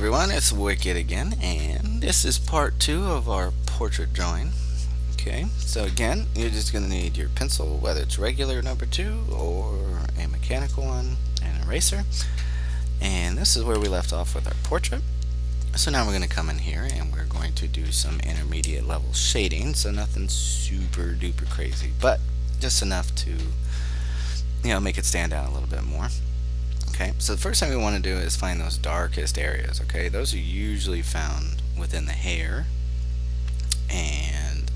everyone, it's Wicked again, and this is part 2 of our portrait drawing. Okay, so again, you're just going to need your pencil, whether it's regular number 2 or a mechanical one, and an eraser. And this is where we left off with our portrait. So now we're going to come in here and we're going to do some intermediate level shading, so nothing super duper crazy, but just enough to, make it stand out a little bit more. Okay, so the first thing we want to do is find those darkest areas. Okay, those are usually found within the hair and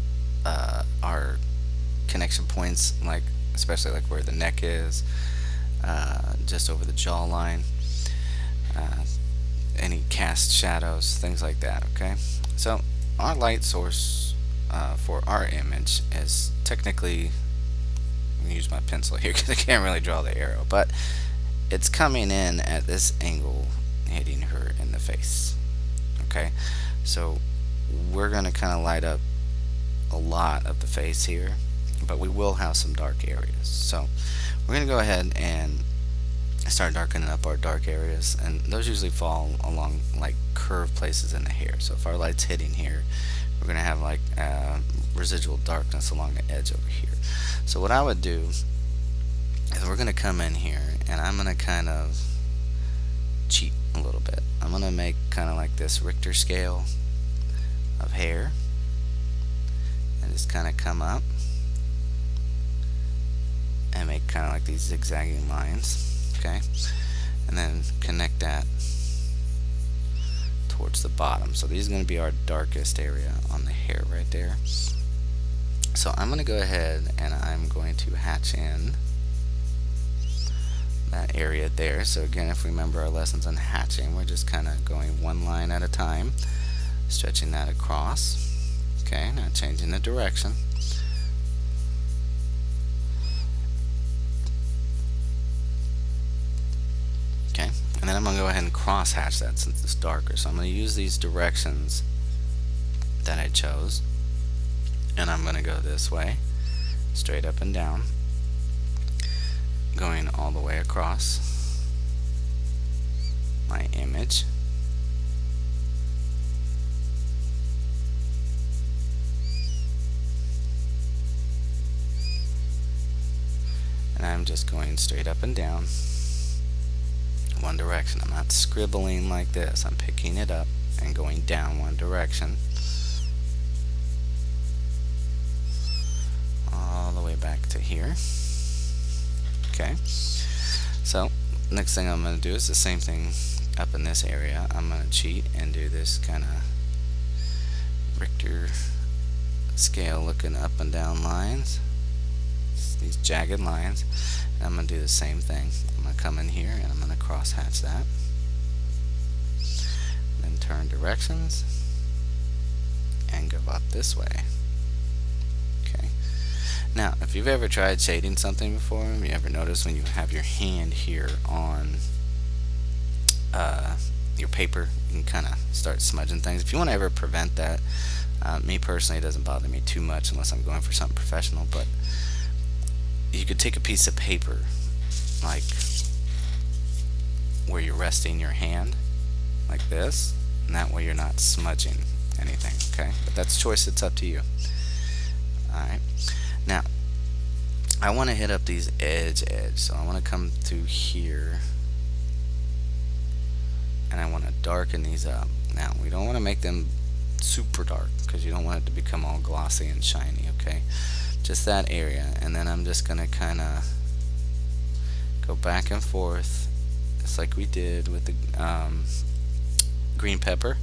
our connection points, like especially like where the neck is, just over the jawline, any cast shadows, things like that. Okay, so our light source for our image is technically, I'm going to use my pencil here because I can't really draw the arrow, but it's coming in at this angle, hitting her in the face. Okay, so we're going to kind of light up a lot of the face here, but we will have some dark areas. So we're going to go ahead and start darkening up our dark areas, and those usually fall along like curved places in the hair. So if our light's hitting here, we're going to have like residual darkness along the edge over here. So what I would do is we're going to come in here and I'm going to kind of cheat a little bit. I'm going to make kind of like this Richter scale of hair and just kind of come up and make kind of like these zigzagging lines. Okay, and then connect that towards the bottom. So these are going to be our darkest area on the hair right there. So I'm going to go ahead and I'm going to hatch in that area there. So again, if we remember our lessons on hatching, we're just kind of going one line at a time, stretching that across. Okay, now changing the direction. Okay, and then I'm going to go ahead and cross hatch that since it's darker. So I'm going to use these directions that I chose, and I'm going to go this way, straight up and down, going all the way across my image. And I'm just going straight up and down one direction. I'm not scribbling like this. I'm picking it up and going down one direction all the way back to here. Okay, so next thing I'm going to do is the same thing up in this area. I'm going to cheat and do this kind of Richter scale looking up and down lines, these jagged lines. And I'm going to do the same thing. I'm going to come in here and I'm going to cross hatch that, then turn directions and go up this way. Okay. Now, if you've ever tried shading something before, you ever notice when you have your hand here on your paper, you can kind of start smudging things. If you want to ever prevent that, me personally, it doesn't bother me too much unless I'm going for something professional, but you could take a piece of paper, like where you're resting your hand, like this, and that way you're not smudging anything, okay? But that's choice, it's up to you. Alright, now I want to hit up these edge, so I want to come through here and I want to darken these up. Now we don't want to make them super dark because you don't want it to become all glossy and shiny, okay? Just that area, and then I'm just going to kind of go back and forth just like we did with the green pepper.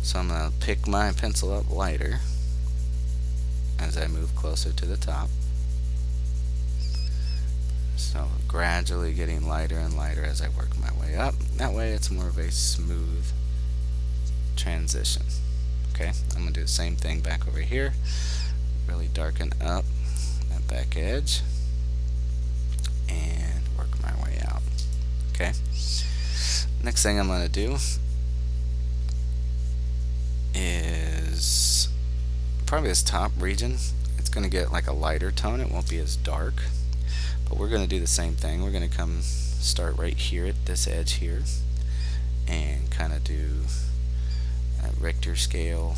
So I'm going to pick my pencil up lighter as I move closer to the top. So gradually getting lighter and lighter as I work my way up. That way it's more of a smooth transition. Okay, I'm going to do the same thing back over here. Really darken up that back edge and work my way out. Okay, next thing I'm going to do is probably this top region. It's going to get like a lighter tone. It won't be as dark, but we're going to do the same thing. We're going to come start right here at this edge here, and kind of do a Richter scale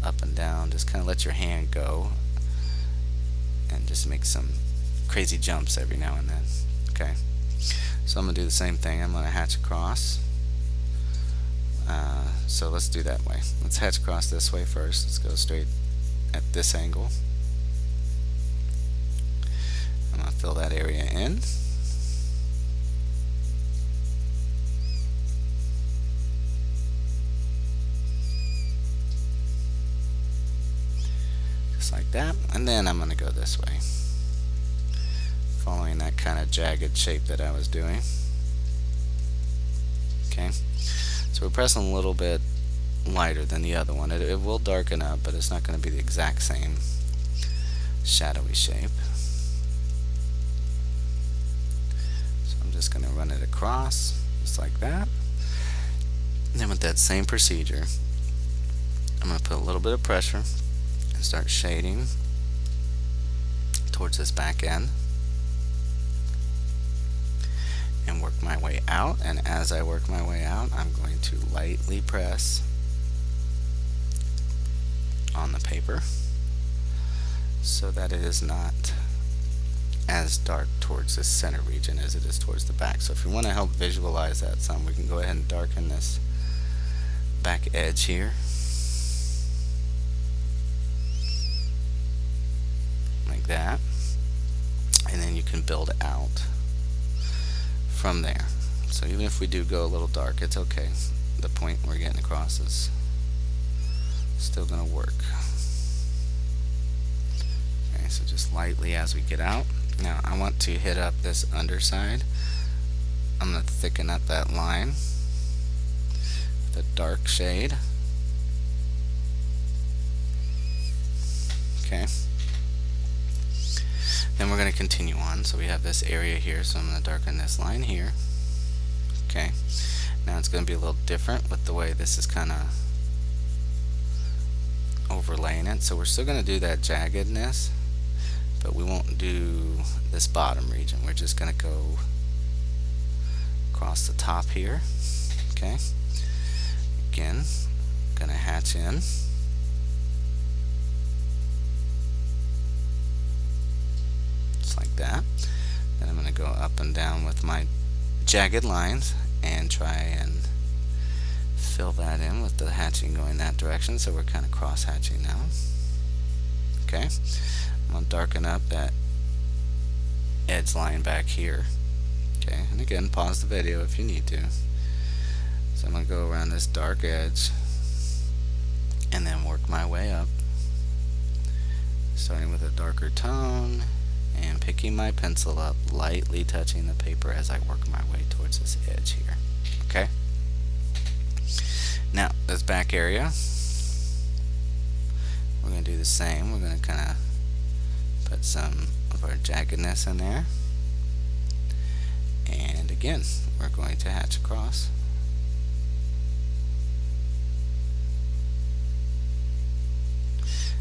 up and down. Just kind of let your hand go and just make some crazy jumps every now and then. Okay, so I'm going to do the same thing. I'm going to hatch across. So let's do that way. Let's hatch across this way first. Let's go straight at this angle. I'm going to fill that area in. Just like that. And then I'm going to go this way, following that kind of jagged shape that I was doing. Okay, so we're pressing a little bit lighter than the other one. It will darken up, but it's not going to be the exact same shadowy shape. So I'm just going to run it across, just like that. And then with that same procedure, I'm going to put a little bit of pressure and start shading towards this back end. And work my way out, and as I work my way out, I'm going to lightly press on the paper so that it is not as dark towards the center region as it is towards the back. So if you want to help visualize that some, we can go ahead and darken this back edge here like that, and then you can build out from there. So even if we do go a little dark, it's okay. The point we're getting across is still going to work. Okay, so just lightly as we get out. Now I want to hit up this underside. I'm going to thicken up that line with a dark shade. Okay. Then we're going to continue on. So we have this area here, so I'm going to darken this line here. Okay, now it's going to be a little different with the way this is kind of overlaying it. So we're still going to do that jaggedness, but we won't do this bottom region. We're just going to go across the top here. Okay, again, going to hatch in. Like that. Then I'm going to go up and down with my jagged lines and try and fill that in with the hatching going that direction. So we're kind of cross hatching now. Okay, I'm going to darken up that edge line back here. Okay, and again, pause the video if you need to. So I'm going to go around this dark edge and then work my way up, starting with a darker tone and picking my pencil up, lightly touching the paper as I work my way towards this edge here. Okay? Now, this back area, we're going to do the same. We're going to kind of put some of our jaggedness in there. And again, we're going to hatch across.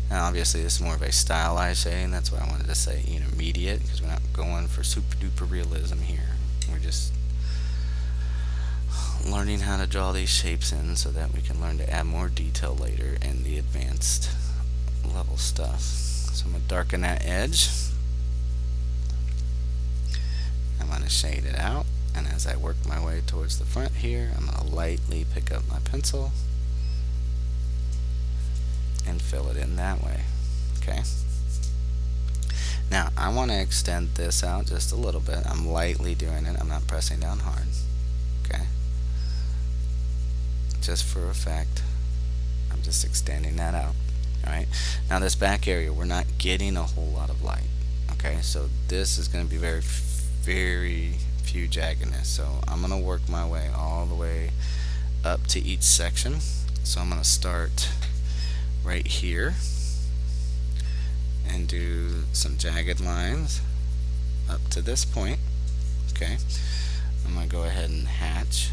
Now obviously this is more of a stylized shading, that's why I wanted to say intermediate, because we're not going for super duper realism here. We're just learning how to draw these shapes in so that we can learn to add more detail later in the advanced level stuff. So I'm going to darken that edge. I'm going to shade it out, and as I work my way towards the front here, I'm going to lightly pick up my pencil and fill it in that way. Okay. Now I want to extend this out just a little bit. I'm lightly doing it. I'm not pressing down hard. Okay. Just for effect, I'm just extending that out. Alright. Now this back area, we're not getting a whole lot of light. Okay. So this is going to be very few jaggedness. So I'm going to work my way all the way up to each section. So I'm going to start right here and do some jagged lines up to this point. Okay, I'm going to go ahead and hatch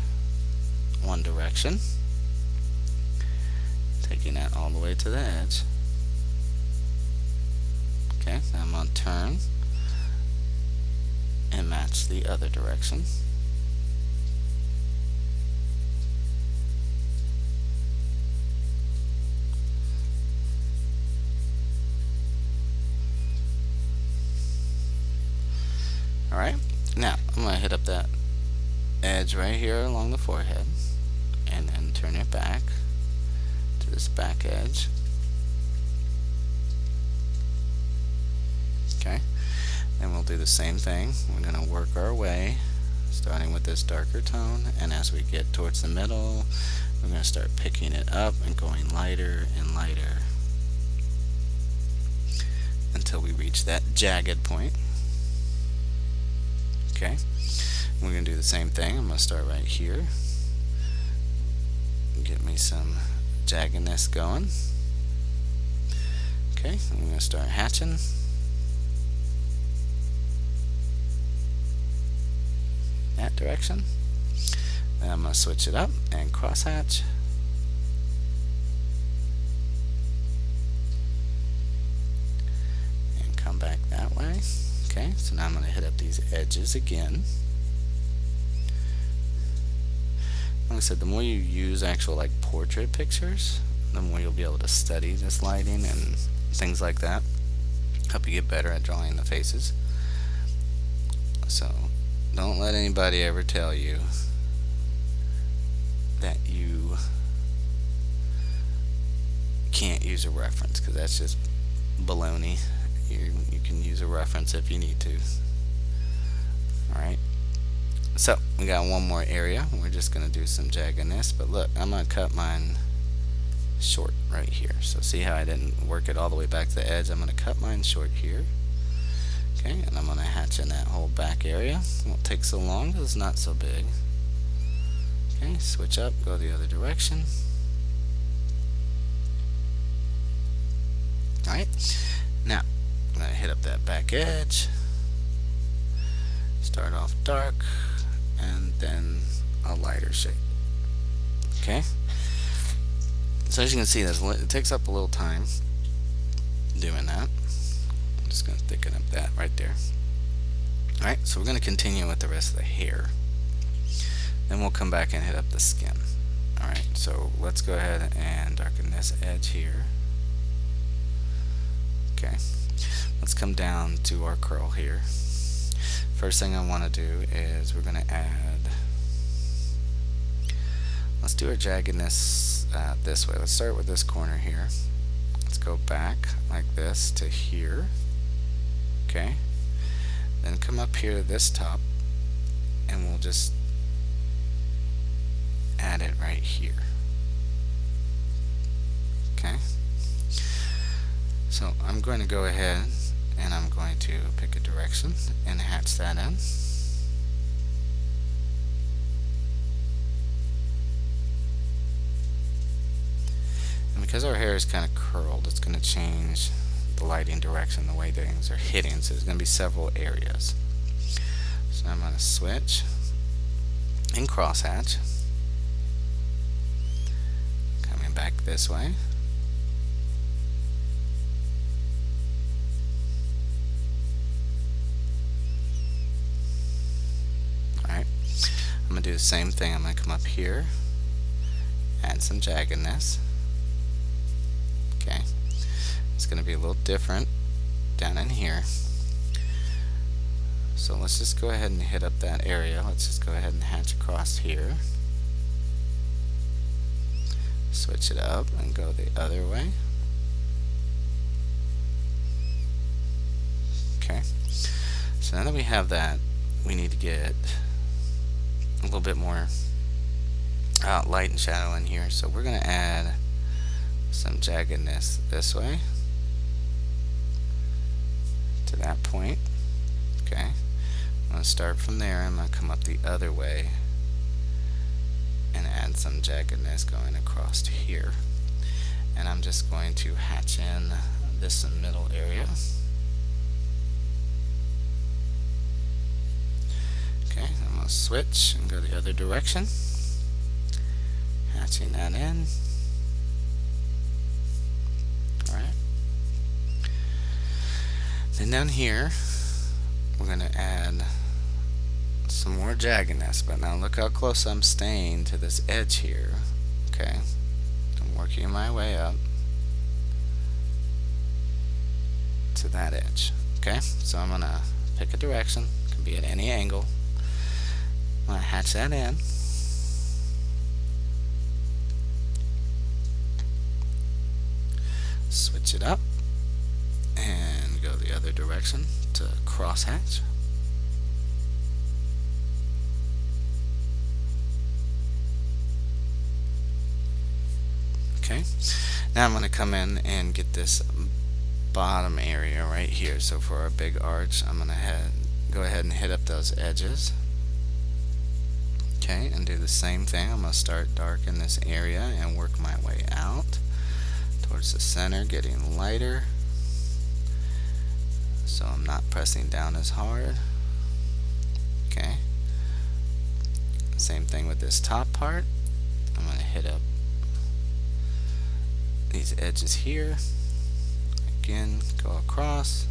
one direction, taking that all the way to the edge. Okay, now I'm going to turn and match the other direction. going to hit up that edge right here along the forehead, and then turn it back to this back edge. Okay, then we'll do the same thing. We're going to work our way, starting with this darker tone, and as we get towards the middle, we're going to start picking it up and going lighter and lighter until we reach that jagged point. Okay, we're going to do the same thing. I'm going to start right here, get me some jaggedness going. Okay, I'm going to start hatching. That direction. Then I'm going to switch it up and cross hatch. And come back that way. Okay, so now I'm going to hit up these edges again. Like I said, the more you use actual like portrait pictures, the more you'll be able to study this lighting and things like that. Help you get better at drawing the faces. So don't let anybody ever tell you that you can't use a reference, because that's just baloney. You can use a reference if you need to. Alright, so we got one more area. We're just going to do some jaggedness, but look, I'm going to cut mine short right here. So see how I didn't work it all the way back to the edge? I'm going to cut mine short here. Okay, and I'm going to hatch in that whole back area. It won't take so long because it's not so big. Okay, switch up, go the other direction. Alright, now I'm going to hit up that back edge. Start off dark, and then a lighter shade. Okay, so as you can see, it takes up a little time doing that. I'm just going to thicken up that right there. Alright, so we're going to continue with the rest of the hair. Then we'll come back and hit up the skin. Alright, so let's go ahead and darken this edge here. Okay, let's come down to our curl here. First thing I want to do is we're going to add, let's do our jaggedness this way. Let's start with this corner here. Let's go back like this to here. Okay, then come up here to this top, and we'll just add it right here. Okay, so I'm going to go ahead and I'm going to pick a direction and hatch that in. And because our hair is kind of curled, it's going to change the lighting direction, the way things are hitting, so there's going to be several areas. So I'm going to switch and cross hatch, coming back this way. Alright, I'm going to do the same thing. I'm going to come up here, add some jaggedness. Okay, it's going to be a little different down in here. So let's just go ahead and hit up that area. Let's just go ahead and hatch across here. Switch it up and go the other way. Okay, so now that we have that, we need to get a little bit more light and shadow in here. So we're going to add some jaggedness this way to that point. Okay, I'm going to start from there. I'm going to come up the other way and add some jaggedness going across to here. And I'm just going to hatch in this middle area. Okay, I'm going to switch and go the other direction, hatching that in. Alright. Then down here, we're going to add some more jaggedness, but now look how close I'm staying to this edge here. Okay, I'm working my way up to that edge. Okay, so I'm going to pick a direction, it can be at any angle. I'm going to hatch that in. Switch it up and go the other direction to cross hatch. Okay, now I'm going to come in and get this bottom area right here. So for our big arch, I'm going to go ahead and hit up those edges. Okay, and do the same thing. I'm going to start dark in this area and work my way out towards the center, getting lighter, so I'm not pressing down as hard. Okay, same thing with this top part. I'm going to hit up these edges here. Again, go across,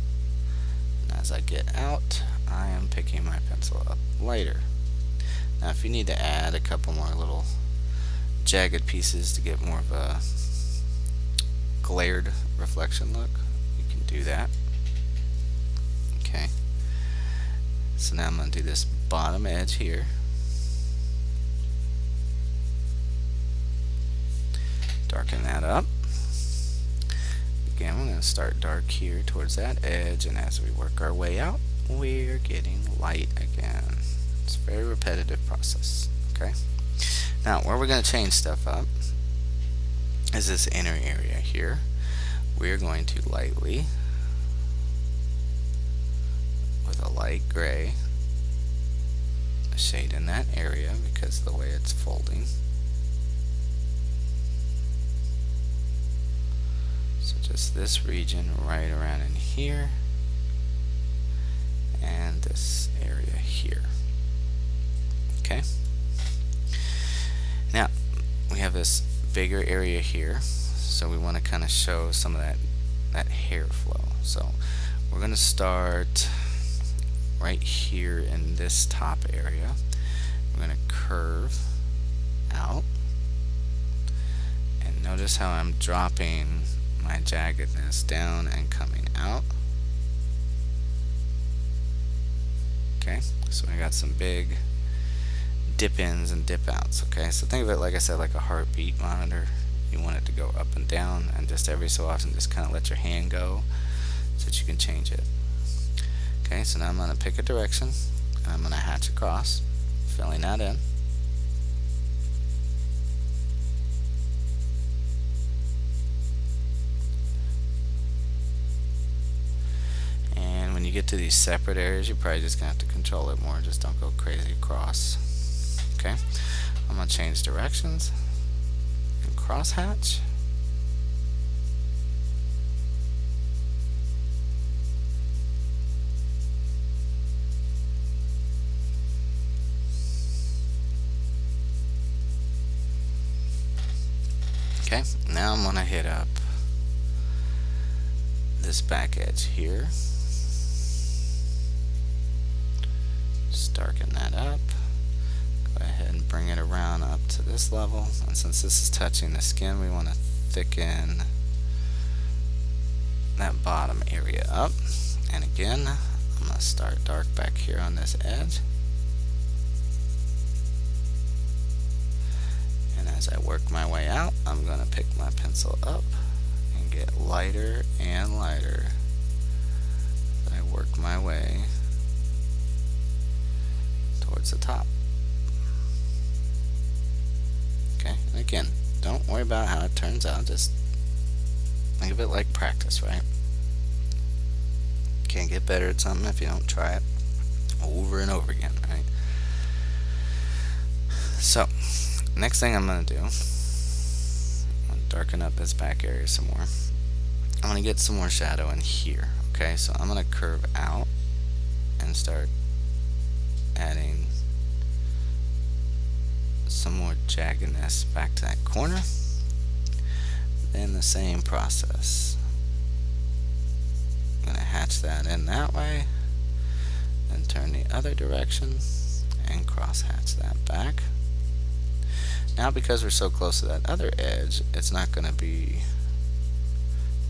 and as I get out, I am picking my pencil up lighter. Now if you need to add a couple more little jagged pieces to get more of a glared reflection look, you can do that. Okay, so now I'm going to do this bottom edge here. Darken that up. Again, we're going to start dark here towards that edge, and as we work our way out, we're getting light again. It's a very repetitive process. Okay, now where we're going to change stuff up is this inner area here. We're going to lightly, with a light gray, shade in that area because of the way it's folding. So just this region right around in here, and this area here. Okay. Now we have this bigger area here, so we want to kind of show some of that hair flow. So we're going to start right here in this top area. We're going to curve out, and notice how I'm dropping my jaggedness down and coming out. Okay, so we got some big dip ins and dip outs. Okay, so think of it, like I said, like a heartbeat monitor. You want it to go up and down, and just every so often just kind of let your hand go so that you can change it. Okay, so now I'm going to pick a direction and I'm going to hatch across, filling that in. And when you get to these separate areas, you're probably just going to have to control it more. Just don't go crazy across. Okay, I'm going to change directions and cross hatch. Okay, now I'm going to hit up this back edge here. Just darken that up. Go ahead and bring it around up to this level. And since this is touching the skin, we want to thicken that bottom area up. And again, I'm going to start dark back here on this edge. And as I work my way out, I'm going to pick my pencil up and get lighter and lighter as I work my way towards the top. Okay, and again, don't worry about how it turns out, just think of it like practice, right? Can't get better at something if you don't try it over and over again, right? So, next thing I'm going to do, I'm going to darken up this back area some more. I'm going to get some more shadow in here. Okay, so I'm going to curve out and start adding some more jaggedness back to that corner. Then the same process. I'm going to hatch that in that way, then turn the other direction and cross hatch that back. Now because we're so close to that other edge, it's not going to be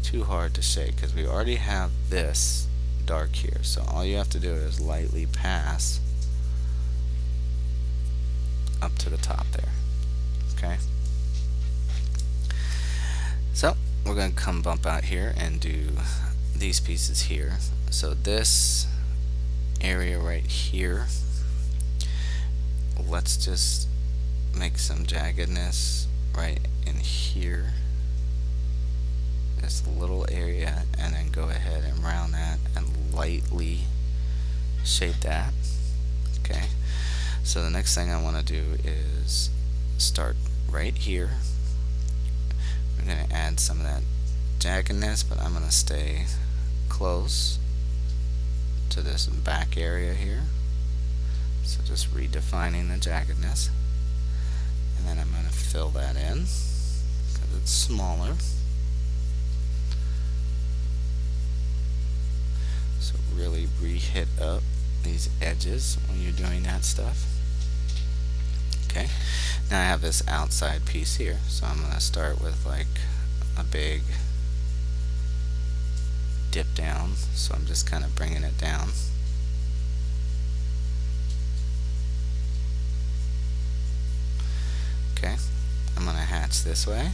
too hard to shade because we already have this dark here. So all you have to do is lightly pass up to the top there. Okay. So we're going to come bump out here and do these pieces here. So this area right here, let's just make some jaggedness right in here, this little area, and then go ahead and round that and lightly shade that. Okay, so the next thing I want to do is start right here. We're going to add some of that jaggedness, but I'm going to stay close to this back area here. So just redefining the jaggedness, and then I'm going to fill that in because it's smaller. So really re-hit up these edges when you're doing that stuff. Okay, now I have this outside piece here, so I'm going to start with like a big dip down, so I'm just kind of bringing it down. Okay, I'm going to hatch this way.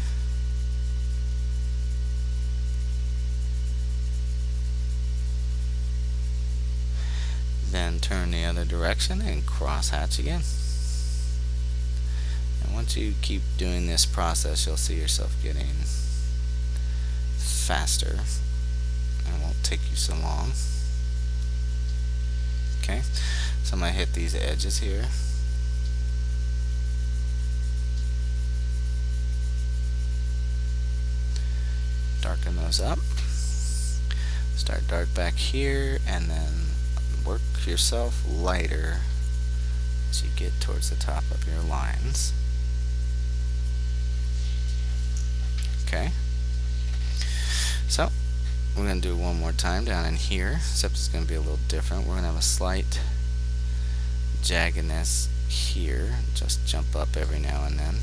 Then turn the other direction and cross hatch again. And once you keep doing this process, you'll see yourself getting faster, and it won't take you so long. Okay, so I'm going to hit these edges here. Darken those up. Start dark back here, and then work yourself lighter as you get towards the top of your lines. Okay, so we're going to do it one more time down in here, except it's going to be a little different. We're going to have a slight jaggedness here, just jump up every now and then.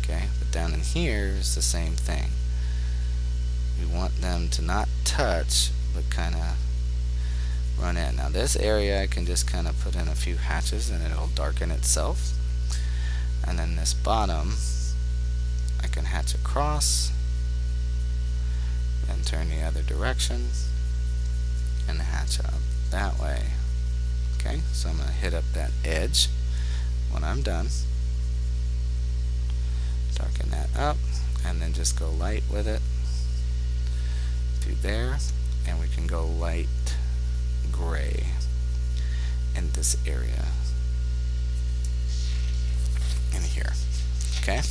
Okay, but down in here is the same thing. We want them to not touch, but kind of run in. Now this area I can just kind of put in a few hatches and it'll darken itself. And then this bottom I can hatch across and turn the other direction and hatch up that way. Okay, so I'm going to hit up that edge when I'm done. Darken that up and then just go light with it through there, and we can go light gray in this area in here. Okay,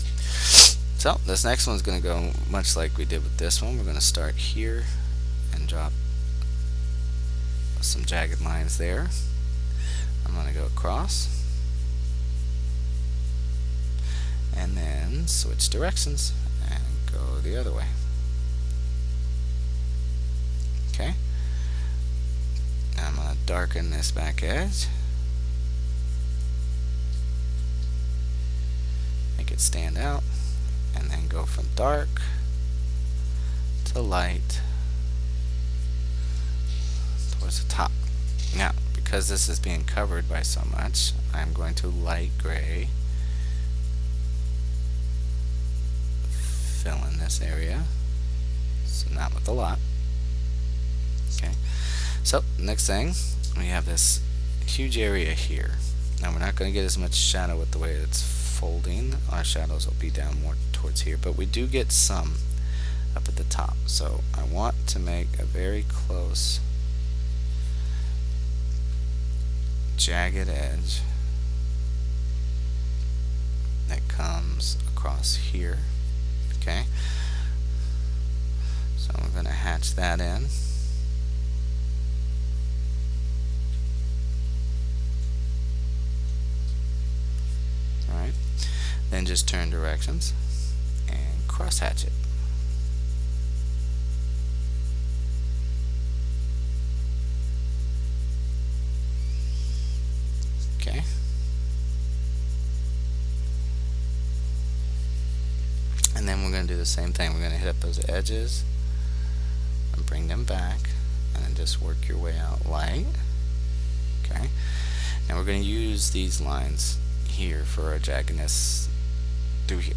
so this next one's going to go much like we did with this one. We're going to start here and drop some jagged lines there. I'm going to go across and then switch directions and go the other way. Okay, now I'm going to darken this back edge, make it stand out, and then go from dark to light towards the top. Now, because this is being covered by so much, I'm going to light gray, fill in this area, so not with a lot. Okay, so next thing, we have this huge area here. Now we're not going to get as much shadow with the way it's folding. Our shadows will be down more towards here, but we do get some up at the top. So I want to make a very close jagged edge that comes across here. Okay, so we're going to hatch that in. Alright, then just turn directions and cross hatch it. Okay, and then we're going to do the same thing. We're going to hit up those edges and bring them back, and then just work your way out light. Okay, now we're going to use these lines here for our jaggedness through here.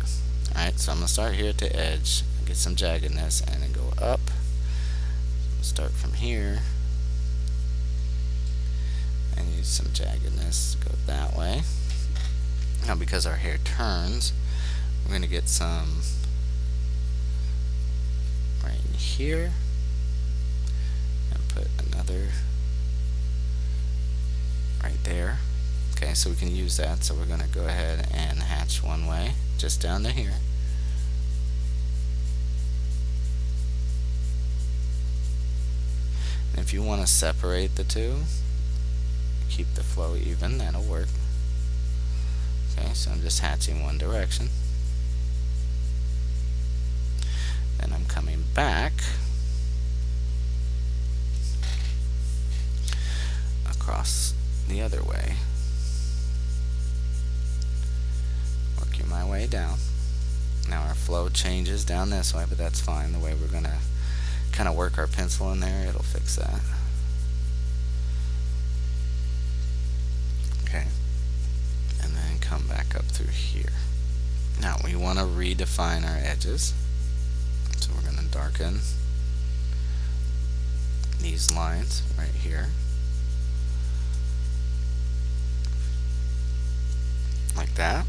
Alright, so I'm going to start here at the edge, get some jaggedness, and then go up. Start from here and use some jaggedness to go that way. Now because our hair turns, we're going to get some right in here and put another right there. Okay, so we can use that. So we're going to go ahead and hatch one way just down to here. And if you want to separate the two, keep the flow even, that'll work. Okay, so I'm just hatching one direction. Then I'm coming back across the other way, working my way down. Now our flow changes down this way, but that's fine. The way we're going to kind of work our pencil in there, it'll fix that. Okay, and then come back up through here. Now we want to redefine our edges, so we're going to darken these lines right here, like that.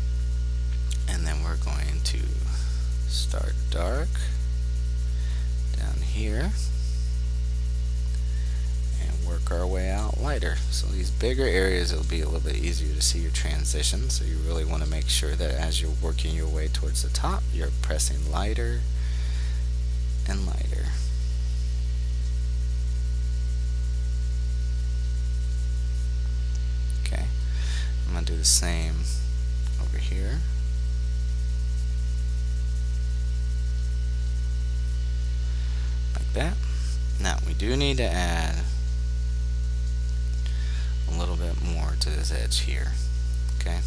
And then we're going to start dark down here and work our way out lighter. So these bigger areas, it'll be a little bit easier to see your transition, so you really want to make sure that as you're working your way towards the top, you're pressing lighter and lighter. Okay, I'm going to do the same over here. Like that. Now we do need to add a little bit more to this edge here. Okay,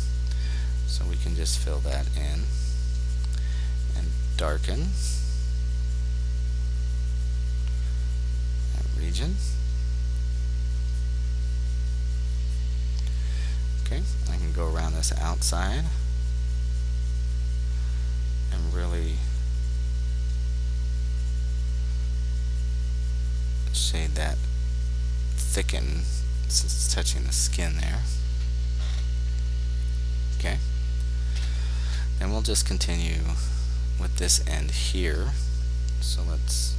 so we can just fill that in and darken that region. Okay, I can go around this outside and really shade that thicken since it's touching the skin there. Okay, then we'll just continue with this end here. So let's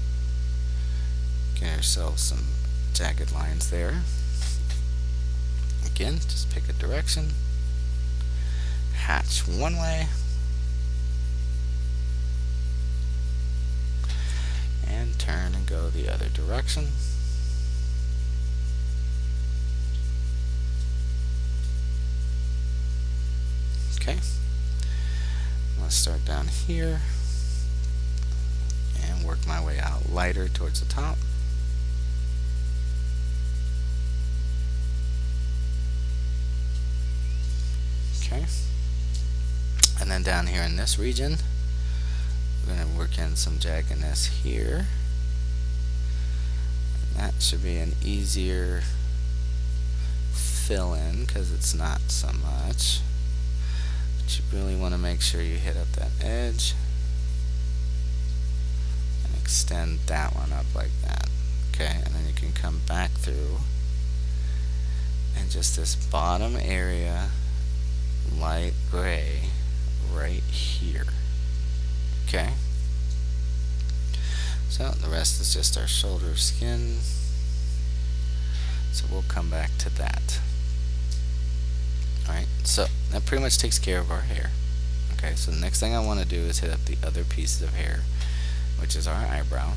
get ourselves some jagged lines there. Again, just pick a direction, hatch one way, and turn and go the other direction. Okay, I'm going to start down here and work my way out lighter towards the top. Okay, and then down here in this region, we're going to work in some jaggedness here. And that should be an easier fill in because it's not so much. But you really want to make sure you hit up that edge and extend that one up like that. Okay, and then you can come back through and just this bottom area, light gray right here. Okay, so the rest is just our shoulder skin, so we'll come back to that. Alright, so that pretty much takes care of our hair. Okay, so the next thing I want to do is hit up the other pieces of hair, which is our eyebrow.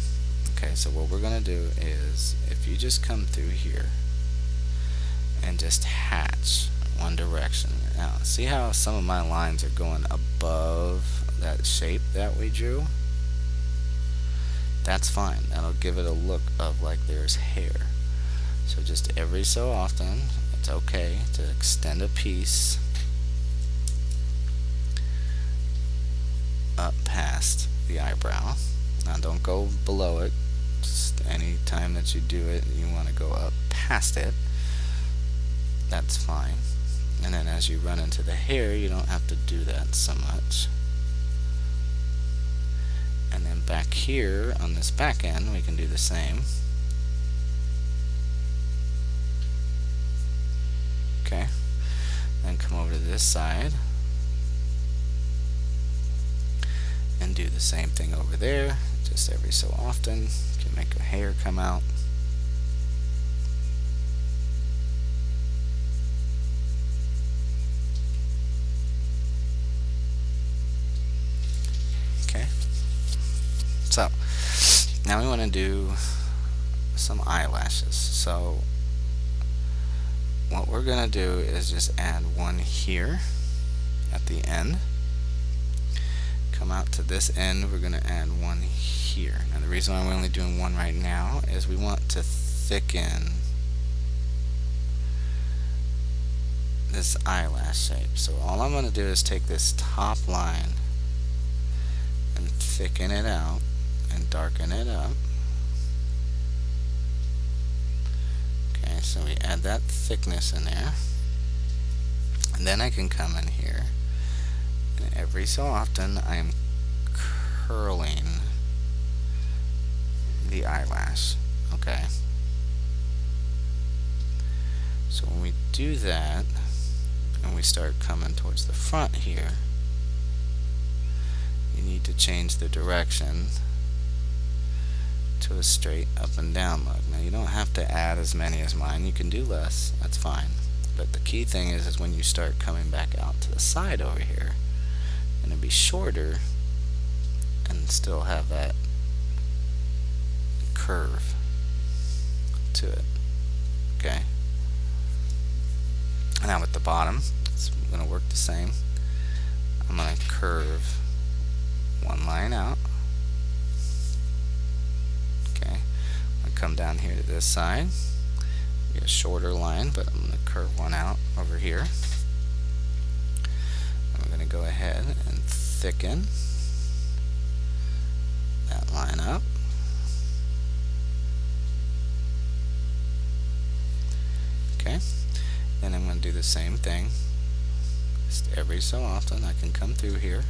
Okay, so what we're going to do is, if you just come through here and just hatch one direction. Now, see how some of my lines are going above that shape that we drew? That's fine. That'll give it a look of like there's hair. So just every so often, it's okay to extend a piece up past the eyebrow. Now don't go below it. Just any time that you do it, you want to go up past it. That's fine. And then as you run into the hair, you don't have to do that so much. And then back here on this back end, we can do the same. Okay, then come over to this side and do the same thing over there. Just every so often, you can make a hair come out. Okay, so now we want to do some eyelashes. So what we're going to do is just add one here at the end. Come out to this end, we're going to add one here. Now the reason why we're only doing one right now is we want to thicken this eyelash shape. So all I'm going to do is take this top line and thicken it out and darken it up. Okay, so we add that thickness in there. And then I can come in here, and every so often I am curling the eyelash. Okay. So when we do that, and we start coming towards the front here, you need to change the direction to a straight up and down look. Now you don't have to add as many as mine, you can do less, that's fine. But the key thing is when you start coming back out to the side over here, it's going to be shorter and still have that curve to it. Okay. Now with the bottom, it's going to work the same. I'm going to curve one line out. Okay. I'm going to come down here to this side. Be a shorter line, but I'm going to curve one out over here. I'm going to go ahead and thicken that line up. Okay. Then I'm going to do the same thing. Just every so often I can come through here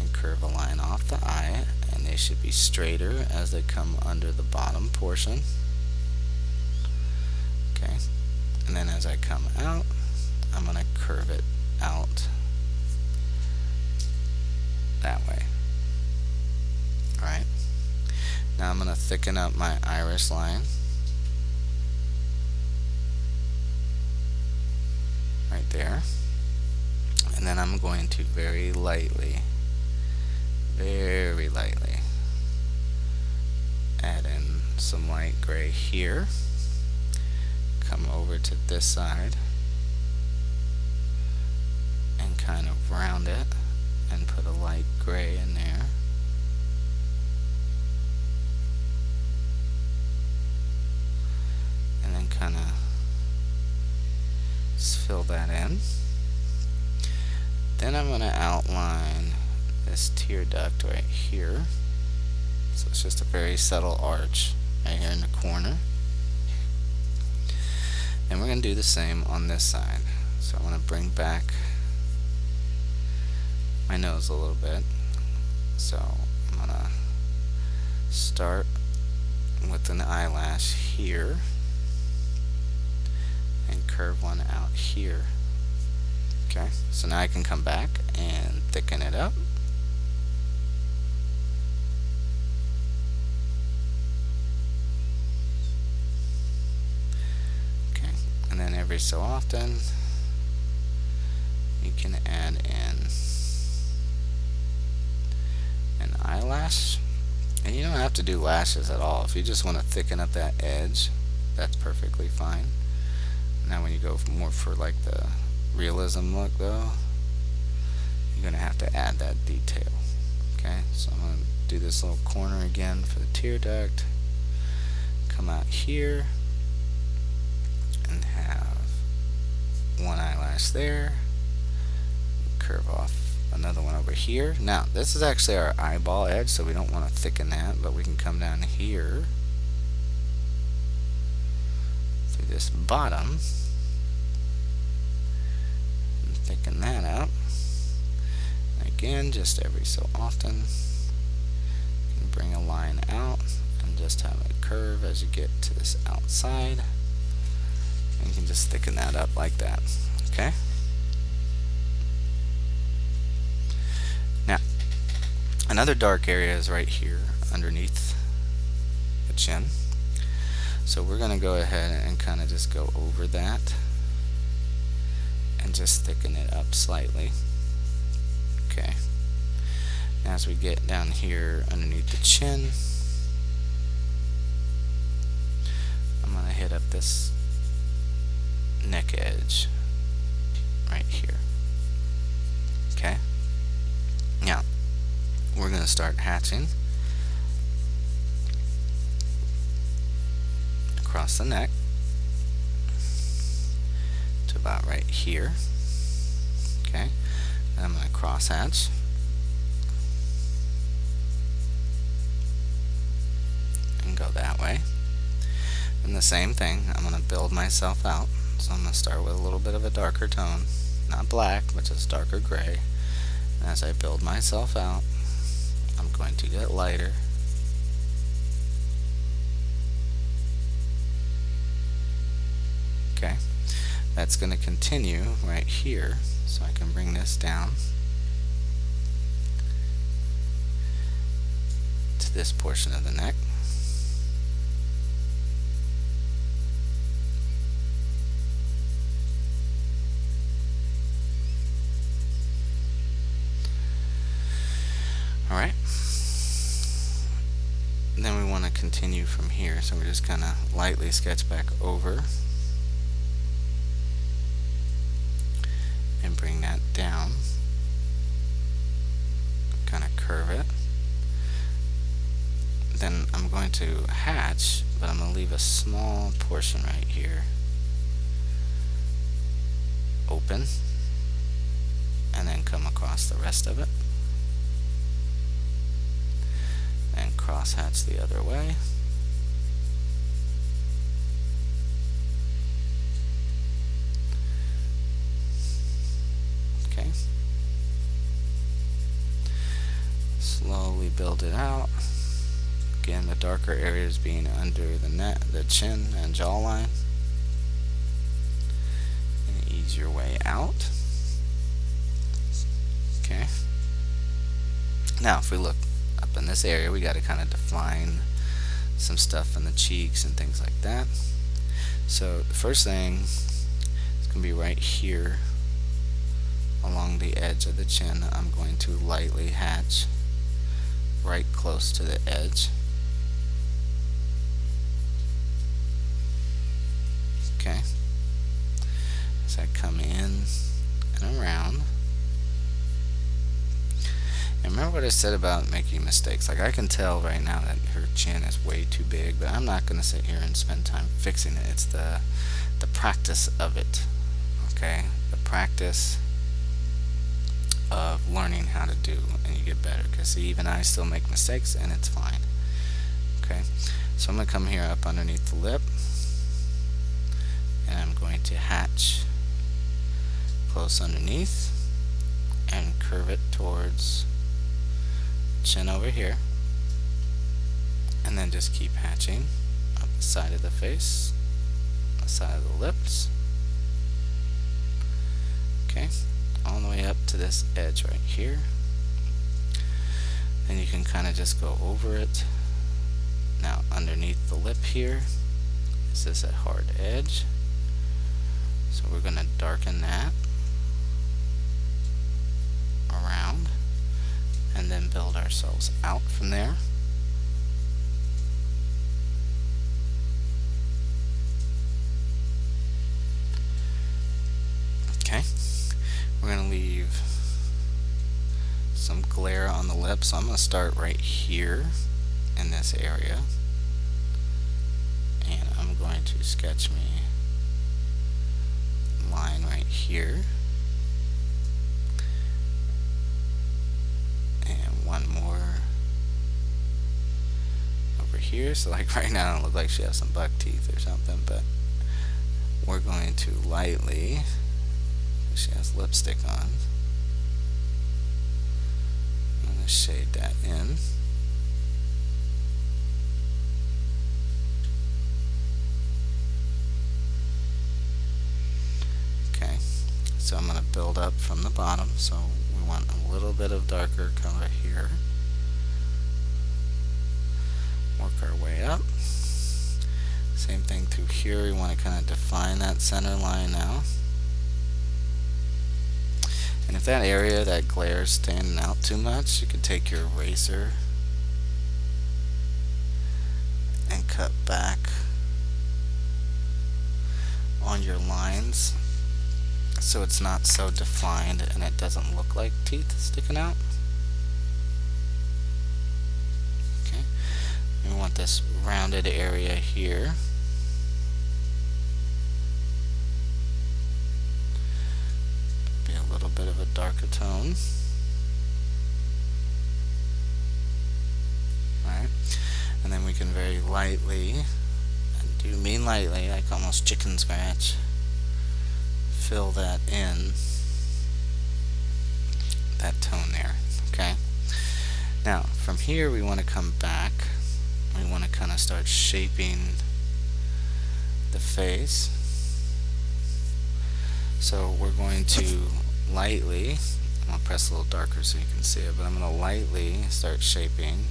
and curve a line off the eye, and they should be straighter as they come under the bottom portion. Okay, and then as I come out, I'm going to curve it out that way. Alright, now I'm going to thicken up my iris line right there, and then I'm going to very lightly add in some light gray here, come over to this side and kind of round it and put a light gray in there. And then kind of fill that in. Then I'm going to outline this tear duct right here. So it's just a very subtle arch right here in the corner. And we're going to do the same on this side. So I want to bring back my nose a little bit. So I'm going to start with an eyelash here and curve one out here. Okay, so now I can come back and thicken it up. Okay, and then every so often you can add in an eyelash, and you don't have to do lashes at all. If you just want to thicken up that edge, that's perfectly fine. Now when you go more for like the realism look though, you're going to have to add that detail. Okay, so I'm going to do this little corner again for the tear duct, come out here and have one eyelash there, curve off another one over here. Now this is actually our eyeball edge, so we don't want to thicken that, but we can come down here through this bottom thicken that up. Again, just every so often, you can bring a line out and just have it curve as you get to this outside. And you can just thicken that up like that. Okay? Now, another dark area is right here underneath the chin. So we're going to go ahead and kind of just go over that and just thicken it up slightly. Okay. Now as we get down here underneath the chin, I'm going to hit up this neck edge right here. Okay. Now we're going to start hatching across the neck to about right here. Okay, and I'm going to cross hatch and go that way. And the same thing, I'm going to build myself out. So I'm going to start with a little bit of a darker tone, not black, but just darker gray. And as I build myself out, I'm going to get lighter. Okay, that's going to continue right here, so I can bring this down to this portion of the neck. Alright, then we want to continue from here, so we're just kind of lightly sketch back over and bring that down, kind of curve it. Then I'm going to hatch, but I'm going to leave a small portion right here open, and then come across the rest of it, and cross hatch the other way. Okay. Slowly build it out. Again, the darker areas being under the neck, the chin and jawline. And ease your way out. Okay. Now, if we look up in this area, we got to kind of define some stuff in the cheeks and things like that. So the first thing is going to be right here along the edge of the chin. I'm going to lightly hatch right close to the edge. Okay. As I come in and around. And remember what I said about making mistakes. Like, I can tell right now that her chin is way too big, but I'm not going to sit here and spend time fixing it. It's the practice of it. Okay? The practice of learning how to do, and you get better. Because even I still make mistakes, and it's fine. Okay? So I'm going to come here up underneath the lip, and I'm going to hatch close underneath and curve it towards chin over here, and then just keep hatching up the side of the face, the side of the lips. Okay, all the way up to this edge right here. Then you can kind of just go over it. Now underneath the lip here is this a hard edge, so we're going to darken that around and then build ourselves out from there. Okay, we're going to leave some glare on the lip, so I'm going to start right here in this area, and I'm going to sketch me a line right here. One more over here. So like right now it looks like she has some buck teeth or something, but we're going to lightly She has lipstick on. I'm going to shade that in. Okay, so I'm going to build up from the bottom, so we want a little bit of darker color here. Work our way up. Same thing through here, we want to kind of define that center line now. And if that area, that glare is standing out too much, you can take your eraser and cut back on your lines so it's not so defined and it doesn't look like teeth sticking out. Okay, we want this rounded area here. Be a little bit of a darker tone. Alright, and then we can very lightly, and do mean lightly, like almost chicken scratch, fill that in, that tone there. Okay, now from here we want to come back. We want to kind of start shaping the face. So we're going to lightly, I'm going to press a little darker so you can see it, but I'm going to lightly start shaping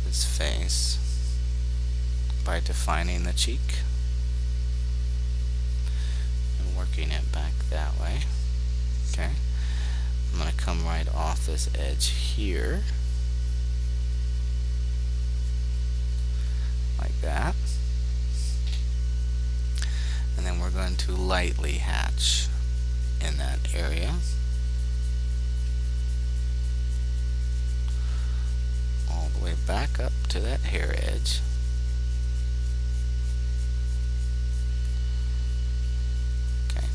this face by defining the cheek and working it back that way. Okay, I'm going to come right off this edge here, like that. And then we're going to lightly hatch in that area. All the way back up to that hair edge. Okay.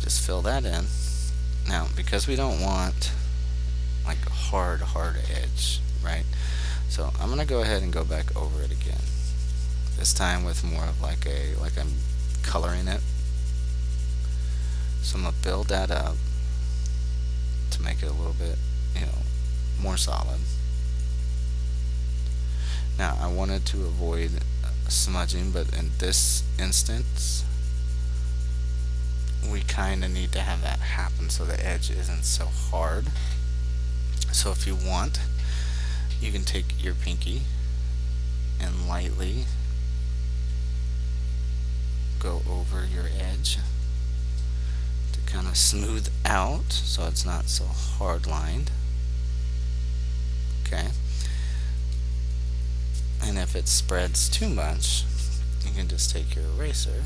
Just fill that in. Now, because we don't want like a hard edge, right? So I'm going to go ahead and go back over it again. This time with more of like I'm coloring it. So I'm going to build that up to make it a little bit, more solid. Now I wanted to avoid smudging, but in this instance we kind of need to have that happen so the edge isn't so hard. So if you want, you can take your pinky and lightly go over your edge to kind of smooth out so it's not so hard lined. Okay, and if it spreads too much, you can just take your eraser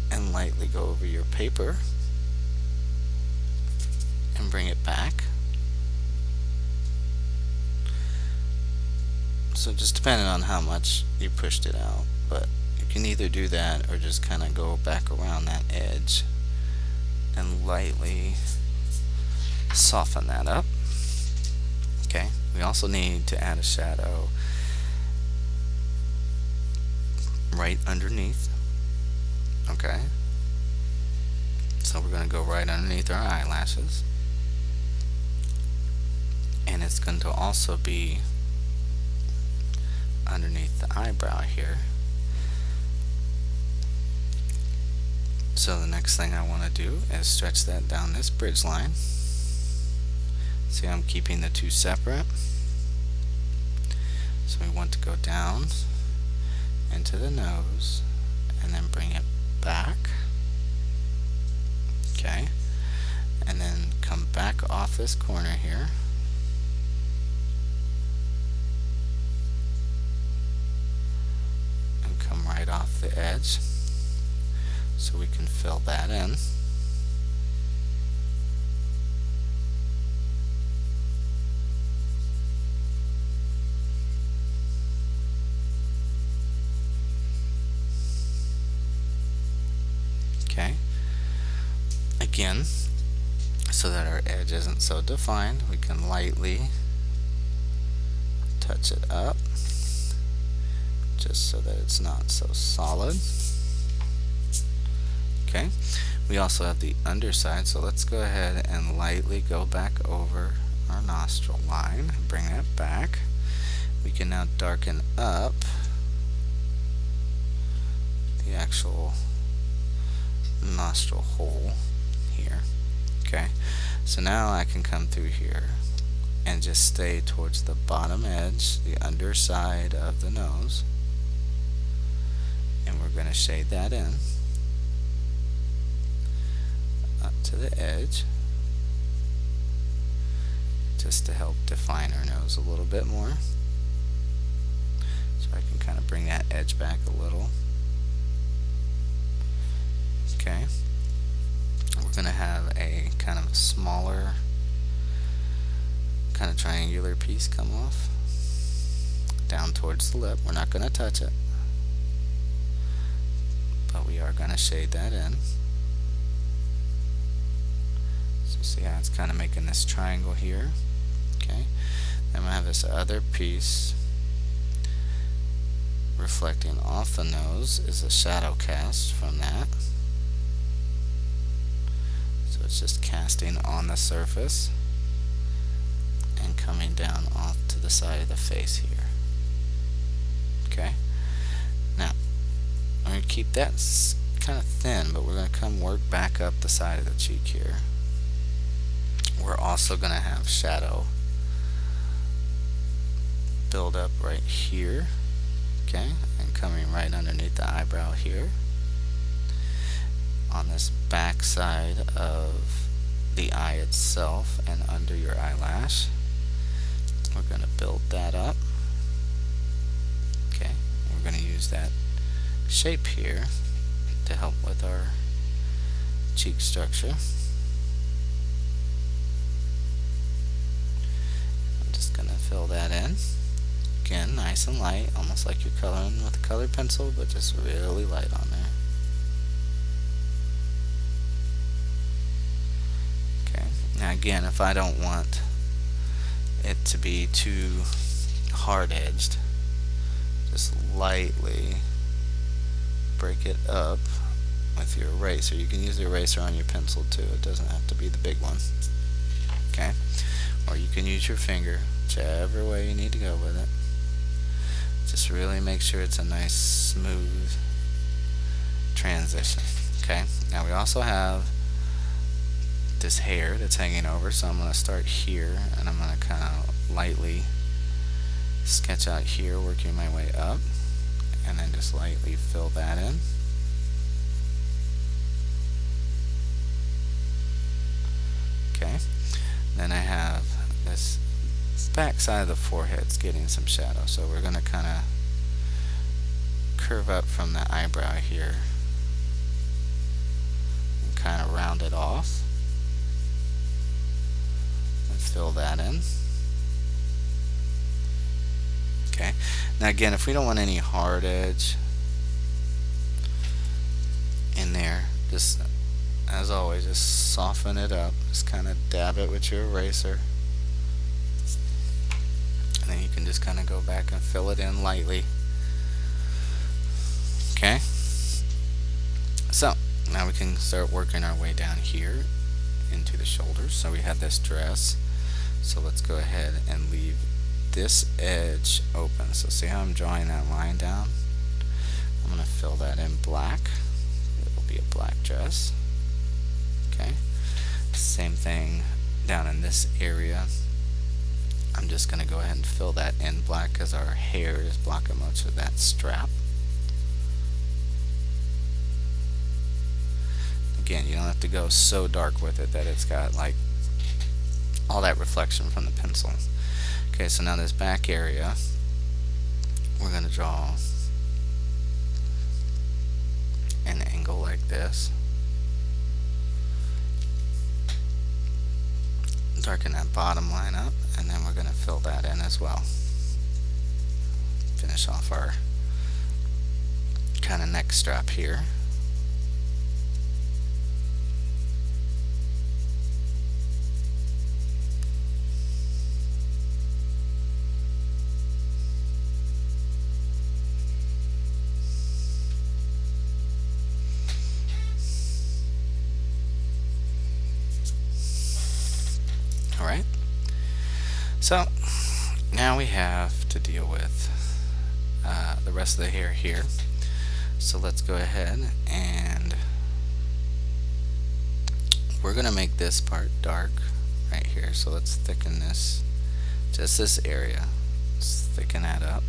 and lightly go over your paper and bring it back. So just depending on how much you pushed it out, but you can either do that or just kind of go back around that edge and lightly soften that up. Okay, we also need to add a shadow right underneath. Okay, so we're going to go right underneath our eyelashes, and it's going to also be underneath the eyebrow here. So the next thing I want to do is stretch that down this bridge line. See, I'm keeping the two separate. So we want to go down into the nose and then bring it back. Okay, and then come back off this corner here. And come right off the edge. So we can fill that in. Okay. Again, so that our edge isn't so defined, we can lightly touch it up just so that it's not so solid. Okay, we also have the underside, so let's go ahead and lightly go back over our nostril line and bring that back. We can now darken up the actual nostril hole here. Okay, so now I can come through here and just stay towards the bottom edge, the underside of the nose, and we're going to shade that in up to the edge just to help define our nose a little bit more. So I can kind of bring that edge back a little. Okay, we're going to have a kind of smaller, kind of triangular piece come off down towards the lip. We're not going to touch it, but we are going to shade that in. So see how it's kind of making this triangle here. Okay, then we have this other piece reflecting off the nose is a shadow cast from that. So it's just casting on the surface and coming down off to the side of the face here. Okay, now I'm going to keep that kind of thin, but we're going to come work back up the side of the cheek here. We're also going to have shadow build up right here. Okay, and coming right underneath the eyebrow here. On this back side of the eye itself and under your eyelash, we're going to build that up. Okay, we're going to use that shape here to help with our cheek structure. I'm just going to fill that in. Again, nice and light, almost like you're coloring with a colored pencil, but just really light on there. Okay, now again, if I don't want it to be too hard-edged, just lightly break it up with your eraser. You can use the eraser on your pencil too, it doesn't have to be the big one. Okay, or you can use your finger, whichever way you need to go with it. Just really make sure it's a nice smooth transition. Okay, now we also have this hair that's hanging over, so I'm going to start here and I'm going to kind of lightly sketch out here, working my way up, and then just lightly fill that in. Okay, then I have this back side of the forehead's getting some shadow, so we're going to kind of curve up from the eyebrow here and kind of round it off and fill that in. Okay, now again, if we don't want any hard edge in there, just as always, just soften it up, just kind of dab it with your eraser. And then you can just kind of go back and fill it in lightly. Okay, so now we can start working our way down here into the shoulders. So we have this dress, so let's go ahead and leave this edge open. So see how I'm drawing that line down? I'm going to fill that in black. It will be a black dress. Okay, same thing down in this area. I'm just going to go ahead and fill that in black because our hair is blocking much of that strap. Again, you don't have to go so dark with it that it's got like all that reflection from the pencil. Okay, so now this back area, we're going to draw an angle like this. Darken that bottom line up, and then we're going to fill that in as well. Finish off our kind of neck strap here. So now we have to deal with the rest of the hair here. So let's go ahead and we're going to make this part dark right here. So let's thicken this, just this area. Let's thicken that up.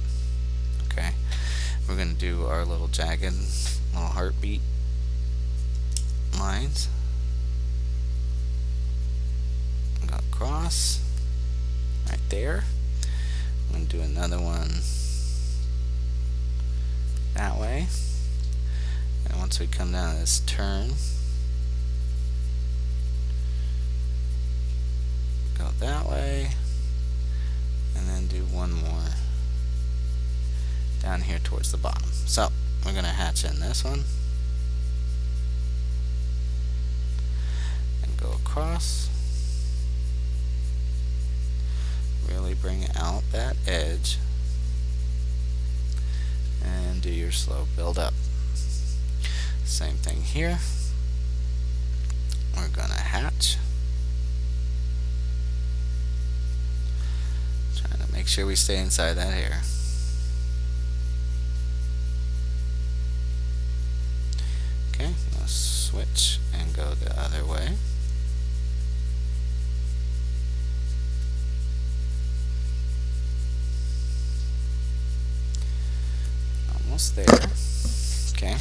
Okay. We're going to do our little jagged little heartbeat lines. Go across right there. I'm going to do another one that way. And once we come down to this turn, go that way, and then do one more down here towards the bottom. So we're going to hatch in this one and go across. Really bring out that edge and do your slow build up. Same thing here. We're going to hatch. Trying to make sure we stay inside that hair. Okay, let's switch and go the other way. Almost there. Okay,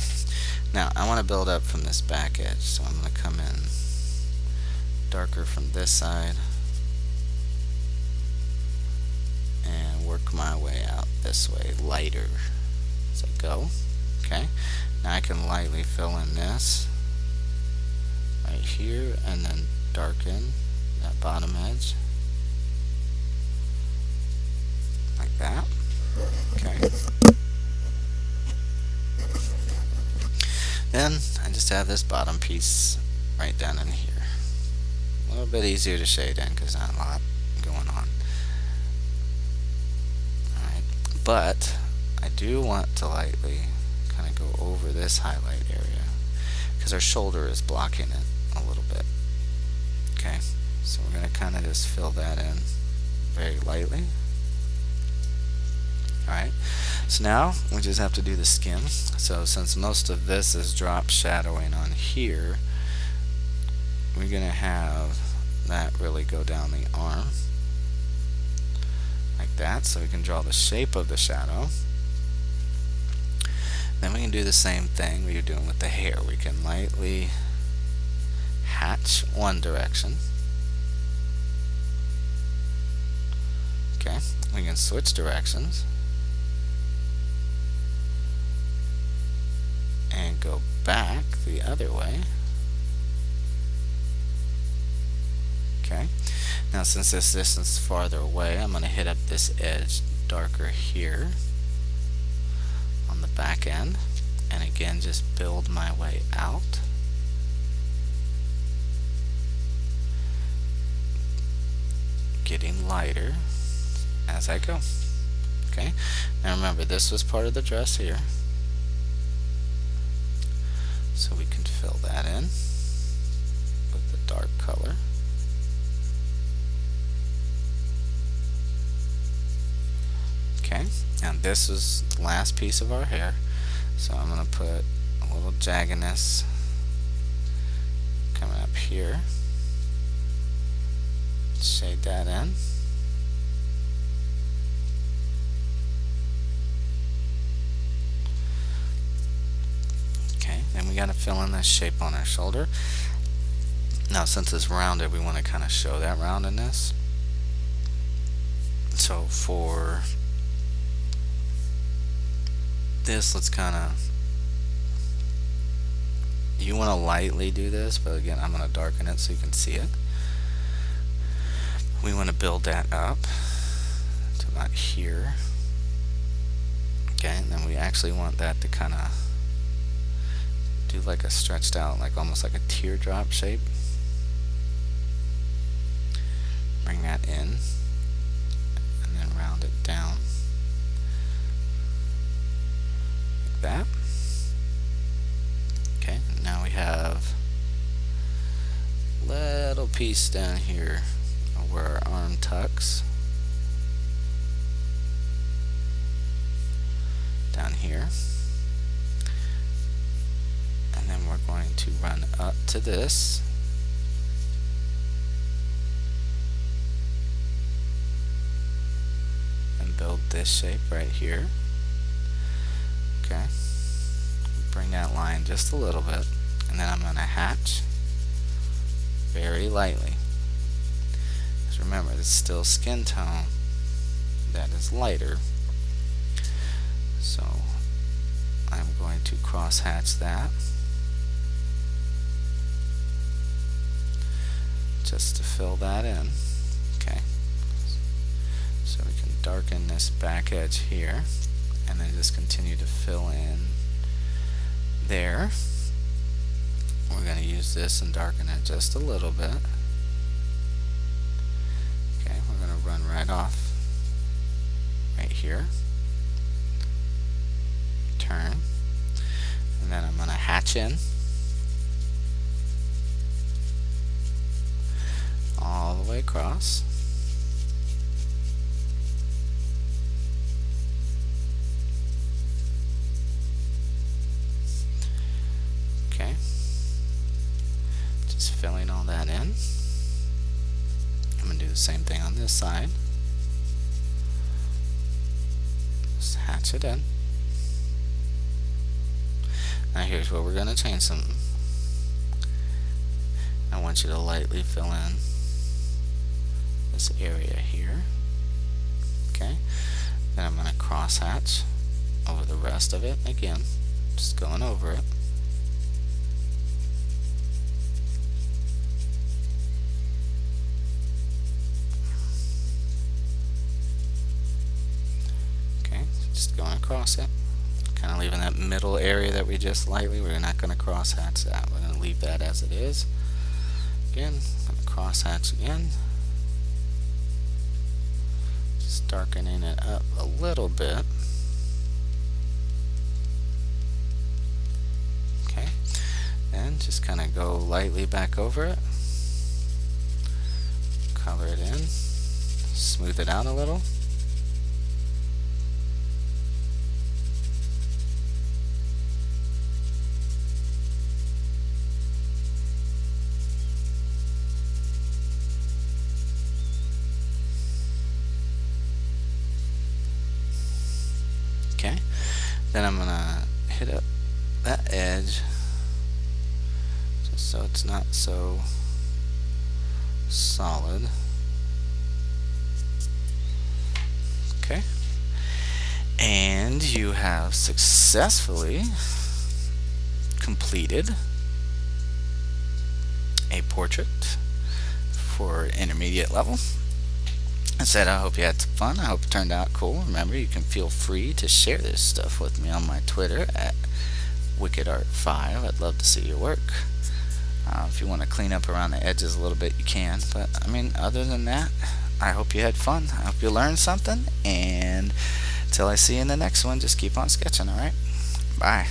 now I want to build up from this back edge, so I'm going to come in darker from this side and work my way out this way, lighter as I go. Okay, now I can lightly fill in this right here and then darken that bottom edge like that. Okay. Then I just have this bottom piece right down in here. A little bit easier to shade in because not a lot going on. Alright, but I do want to lightly kind of go over this highlight area because our shoulder is blocking it a little bit. Okay, so we're going to kind of just fill that in very lightly. Alright, so now we just have to do the skin. So since most of this is drop shadowing on here, we're going to have that really go down the arm like that, so we can draw the shape of the shadow. Then we can do the same thing we were doing with the hair. We can lightly hatch one direction. Okay, we can switch directions and go back the other way. Okay, now since this distance is farther away, I'm going to hit up this edge darker here on the back end, and again just build my way out. Getting lighter as I go. Okay, now remember this was part of the dress here, so we can fill that in with the dark color. Okay, and this is the last piece of our hair, so I'm going to put a little jaggedness coming up here. Shade that in. Okay, then we got to fill in this shape on our shoulder. Now since it's rounded, we want to kind of show that roundedness. So for this, let's kind of, you want to lightly do this, but again I'm going to darken it so you can see it. We want to build that up to about here. Okay, and then we actually want that to kind of do like a stretched out, like almost like a teardrop shape. Bring that in and then round it down like that. Okay, now we have a little piece down here where our arm tucks. here. And then we're going to run up to this. And build this shape right here. Okay. Bring that line just a little bit. And then I'm going to hatch very lightly. Because remember, it's still skin tone that is lighter. So I'm going to cross hatch that just to fill that in. Okay. So we can darken this back edge here and then just continue to fill in there. We're going to use this and darken it just a little bit. Okay, we're going to run right off right here. Turn. And then I'm going to hatch in all the way across. Okay. Just filling all that in. I'm going to do the same thing on this side. Just hatch it in. Now here's where we're going to change something. I want you to lightly fill in this area here. Okay. Then I'm going to cross hatch over the rest of it again. Just going over it. Okay, just going across it. Kind of leaving that middle area that we just lightly, we're not going to cross hatch that. We're going to leave that as it is. Again, I'm going to cross hatch again. Just darkening it up a little bit. Okay, and just kind of go lightly back over it. Color it in. Smooth it out a little. Okay, then I'm going to hit up that edge just so it's not so solid. Okay, and you have successfully completed a portrait for intermediate level. I said I hope you had some fun. I hope it turned out cool. Remember, you can feel free to share this stuff with me on my Twitter at WickedArt5. I'd love to see your work. If you want to clean up around the edges a little bit, you can. But, I mean, other than that, I hope you had fun. I hope you learned something. And until I see you in the next one, just keep on sketching, alright? Bye.